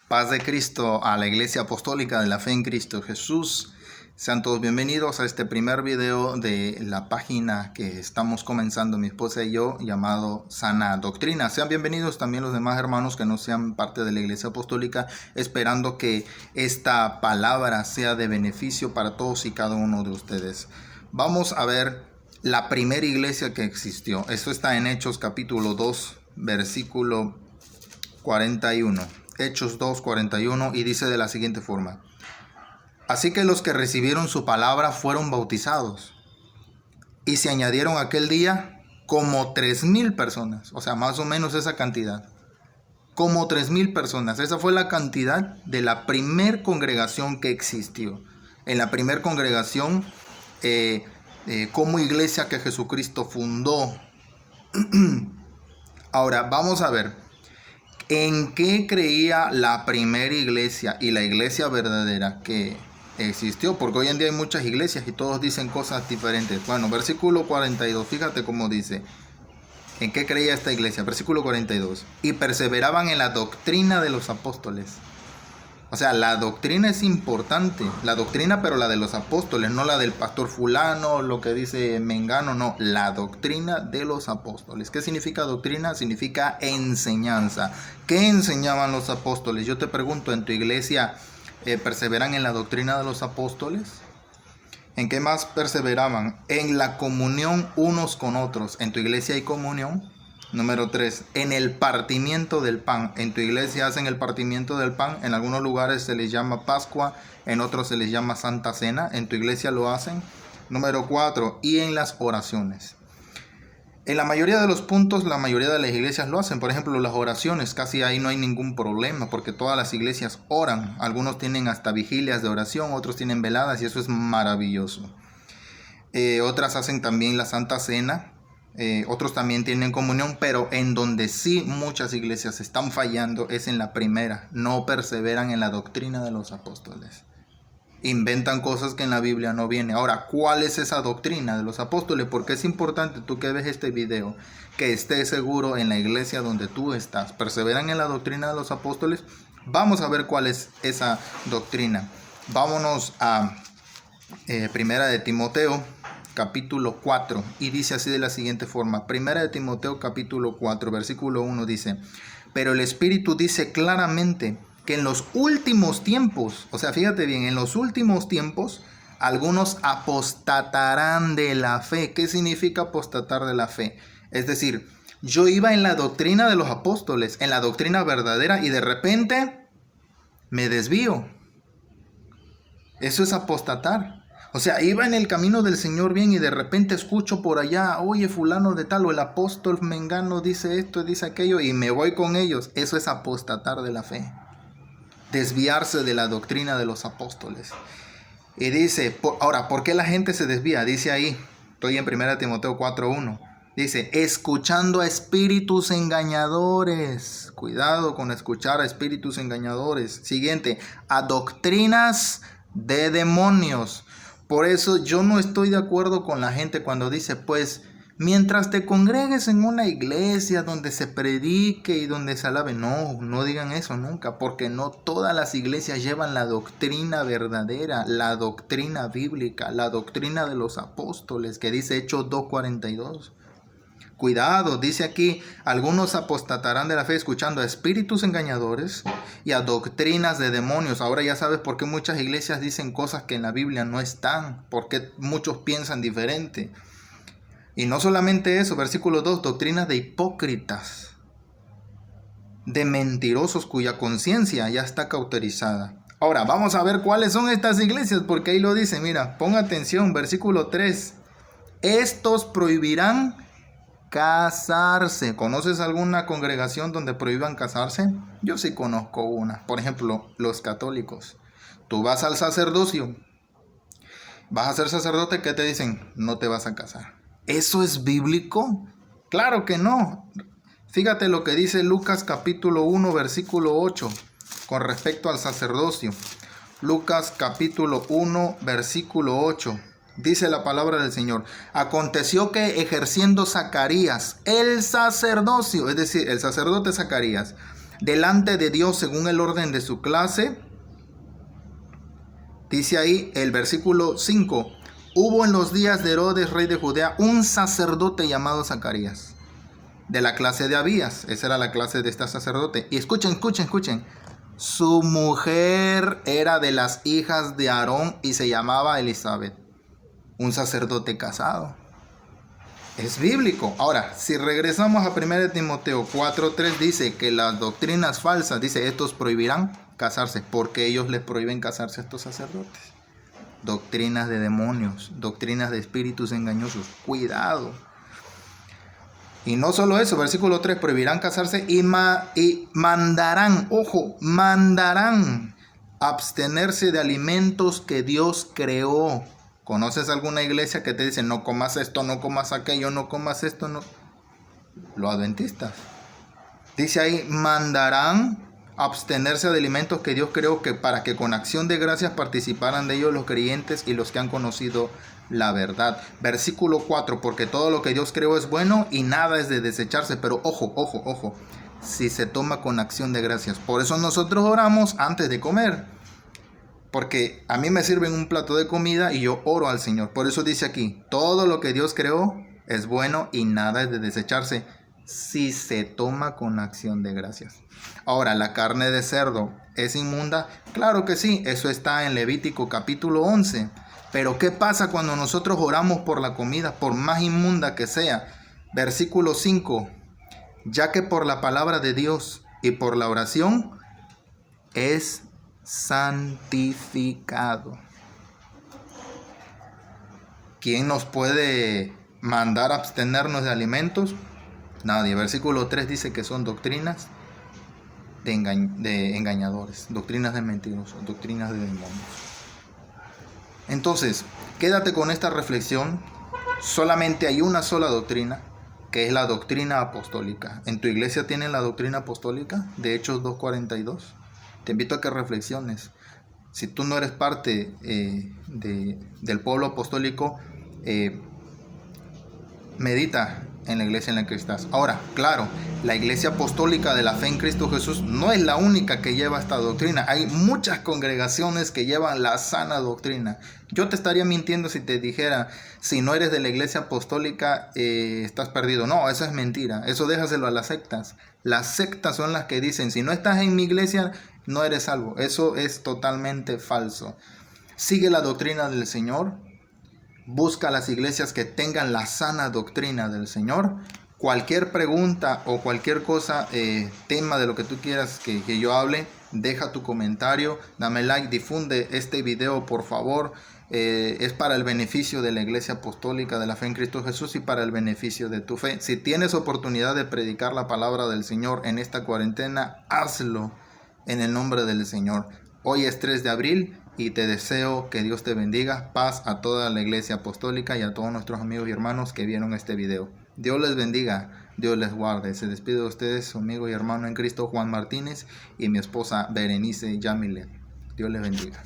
Paz de Cristo a la Iglesia Apostólica de la Fe en Cristo Jesús. Sean todos bienvenidos a este primer video de la página que estamos comenzando mi esposa y yo, llamado Sana Doctrina. Sean bienvenidos también los demás hermanos que no sean parte de la Iglesia Apostólica, esperando que esta palabra sea de beneficio para todos y cada uno de ustedes. Vamos a ver la primera iglesia que existió. Esto está en Hechos capítulo 2, versículo 41. Hechos 2:41, y dice de la siguiente forma: así que los que recibieron su palabra fueron bautizados, y se añadieron aquel día como 3,000 personas, o sea, más o menos esa cantidad, como 3,000 personas. Esa fue la cantidad de la primer congregación que existió. En la primer congregación, como iglesia que Jesucristo fundó. Ahora, vamos a ver. ¿En qué creía la primera iglesia y la iglesia verdadera que existió? Porque hoy en día hay muchas iglesias y todos dicen cosas diferentes. Bueno, versículo 42, fíjate cómo dice. ¿En qué creía esta iglesia? Versículo 42. Y perseveraban en la doctrina de los apóstoles. O sea, la doctrina es importante. La doctrina, pero la de los apóstoles, no la del pastor fulano, lo que dice Mengano, no. La doctrina de los apóstoles. ¿Qué significa doctrina? Significa enseñanza. ¿Qué enseñaban los apóstoles? Yo te pregunto, ¿en tu iglesia perseveran en la doctrina de los apóstoles? ¿En qué más perseveraban? En la comunión unos con otros. ¿En tu iglesia hay comunión? Número 3, en el partimiento del pan. En tu iglesia hacen el partimiento del pan. En algunos lugares se les llama Pascua, en otros se les llama Santa Cena. En tu iglesia lo hacen. Número 4, y en las oraciones. En la mayoría de los puntos, la mayoría de las iglesias lo hacen. Por ejemplo, las oraciones, casi ahí no hay ningún problema, porque todas las iglesias oran. Algunos tienen hasta vigilias de oración, otros tienen veladas, y eso es maravilloso. Otras hacen también la Santa Cena. Otros también tienen comunión, pero en donde sí muchas iglesias están fallando es en la primera. No perseveran en la doctrina de los apóstoles. Inventan cosas que en la Biblia no viene. Ahora, ¿cuál es esa doctrina de los apóstoles? Porque es importante, tú que ves este video, que estés seguro en la iglesia donde tú estás. ¿Perseveran en la doctrina de los apóstoles? Vamos a ver cuál es esa doctrina. Vámonos a Primera de Timoteo capítulo 4, y dice así de la siguiente forma. Primera de Timoteo capítulo 4, versículo 1 dice: pero el Espíritu dice claramente que en los últimos tiempos, o sea, fíjate bien, en los últimos tiempos, algunos apostatarán de la fe. ¿Qué significa apostatar de la fe? Es decir, yo iba en la doctrina de los apóstoles, en la doctrina verdadera, y de repente me desvío. Eso es apostatar. O sea, iba en el camino del Señor bien y de repente escucho por allá: oye, fulano de tal, o el apóstol Mengano dice esto, dice aquello, y me voy con ellos. Eso es apostatar de la fe. Desviarse de la doctrina de los apóstoles. Y dice, ahora, ¿por qué la gente se desvía? Dice ahí, estoy en 1 Timoteo 4:1. Dice, escuchando a espíritus engañadores. Cuidado con escuchar a espíritus engañadores. Siguiente, a doctrinas de demonios. Por eso yo no estoy de acuerdo con la gente cuando dice, pues, mientras te congregues en una iglesia donde se predique y donde se alabe. No, no digan eso nunca, porque no todas las iglesias llevan la doctrina verdadera, la doctrina bíblica, la doctrina de los apóstoles, que dice Hechos 2:42. Cuidado, dice aquí, algunos apostatarán de la fe escuchando a espíritus engañadores y a doctrinas de demonios. Ahora ya sabes por qué muchas iglesias dicen cosas que en la Biblia no están, porque muchos piensan diferente. Y no solamente eso, versículo 2, doctrinas de hipócritas, de mentirosos cuya conciencia ya está cauterizada. Ahora, vamos a ver cuáles son estas iglesias, porque ahí lo dice, mira, pon atención, versículo 3. Estos prohibirán casarse. ¿Conoces alguna congregación donde prohíban casarse? Yo sí conozco una. Por ejemplo, los católicos. Tú vas al sacerdocio, vas a ser sacerdote, ¿qué te dicen? No te vas a casar. ¿Eso es bíblico? Claro que no. Fíjate lo que dice Lucas capítulo 1, versículo 8, con respecto al sacerdocio. Lucas capítulo 1, versículo 8. Dice la palabra del Señor: aconteció que ejerciendo Zacarías el sacerdocio, es decir, el sacerdote Zacarías, delante de Dios según el orden de su clase. Dice ahí el versículo 5. Hubo en los días de Herodes, rey de Judea, un sacerdote llamado Zacarías, de la clase de Abías. Esa era la clase de este sacerdote. Y escuchen. Su mujer era de las hijas de Aarón y se llamaba Elizabeth. Un sacerdote casado. Es bíblico. Ahora, si regresamos a 1 Timoteo 4:3, dice que las doctrinas falsas, dice, estos prohibirán casarse, porque ellos les prohíben casarse a estos sacerdotes. Doctrinas de demonios, doctrinas de espíritus engañosos. Cuidado. Y no solo eso, versículo 3, prohibirán casarse y mandarán, mandarán abstenerse de alimentos que Dios creó. ¿Conoces alguna iglesia que te dice no comas esto, no comas aquello, no comas esto? No. Los adventistas. Dice ahí, mandarán abstenerse de alimentos que Dios creó, que para que con acción de gracias participaran de ellos los creyentes y los que han conocido la verdad. Versículo 4, porque todo lo que Dios creó es bueno y nada es de desecharse, pero ojo, si se toma con acción de gracias. Por eso nosotros oramos antes de comer. Porque a mí me sirven un plato de comida y yo oro al Señor. Por eso dice aquí, todo lo que Dios creó es bueno y nada es de desecharse si se toma con acción de gracias. Ahora, ¿la carne de cerdo es inmunda? Claro que sí, eso está en Levítico capítulo 11. Pero ¿qué pasa cuando nosotros oramos por la comida, por más inmunda que sea? Versículo 5, ya que por la palabra de Dios y por la oración es santificado. ¿Quién nos puede mandar a abstenernos de alimentos? Nadie. Versículo 3 dice que son doctrinas de engañadores, doctrinas de mentirosos, doctrinas de demonios. Entonces, quédate con esta reflexión. Solamente hay una sola doctrina, que es la doctrina apostólica. ¿En tu iglesia tienen la doctrina apostólica de Hechos 2:42? Te invito a que reflexiones. Si tú no eres parte del pueblo apostólico, medita en la iglesia en la que estás. Ahora, claro, la iglesia apostólica de la fe en Cristo Jesús no es la única que lleva esta doctrina. Hay muchas congregaciones que llevan la sana doctrina. Yo te estaría mintiendo si te dijera, si no eres de la iglesia apostólica, estás perdido. No, eso es mentira. Eso déjaselo a las sectas. Las sectas son las que dicen, si no estás en mi iglesia, no eres salvo. Eso es totalmente falso. Sigue la doctrina del Señor. Busca las iglesias que tengan la sana doctrina del Señor. Cualquier pregunta o cualquier cosa, tema de lo que tú quieras que yo hable, deja tu comentario, dame like, difunde este video por favor. Es para el beneficio de la Iglesia Apostólica de la Fe en Cristo Jesús y para el beneficio de tu fe. Si tienes oportunidad de predicar la palabra del Señor en esta cuarentena, hazlo en el nombre del Señor. Hoy es 3 de abril y te deseo que Dios te bendiga. Paz a toda la Iglesia Apostólica y a todos nuestros amigos y hermanos que vieron este video. Dios les bendiga, Dios les guarde. Se despide de ustedes su amigo y hermano en Cristo Juan Martínez y mi esposa Berenice Yamile. Dios les bendiga.